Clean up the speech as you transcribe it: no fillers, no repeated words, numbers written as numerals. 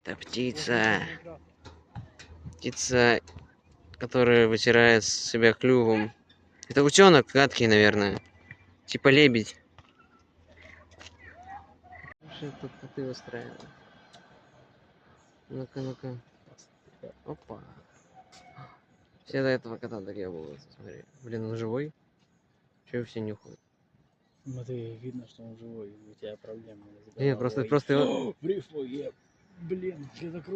Это птица. Птица, которая вытирает себя клювом. Это утенок гадкий, наверное. Типа лебедь. Что тут коты устраивают? Ну-ка, ну-ка. Опа. Все до этого кота такие волосы, смотри. Блин, он живой? Чего все нюхают? Смотри, видно, что он живой, у тебя проблемы с Нет, головой. просто его... Блин, это круто.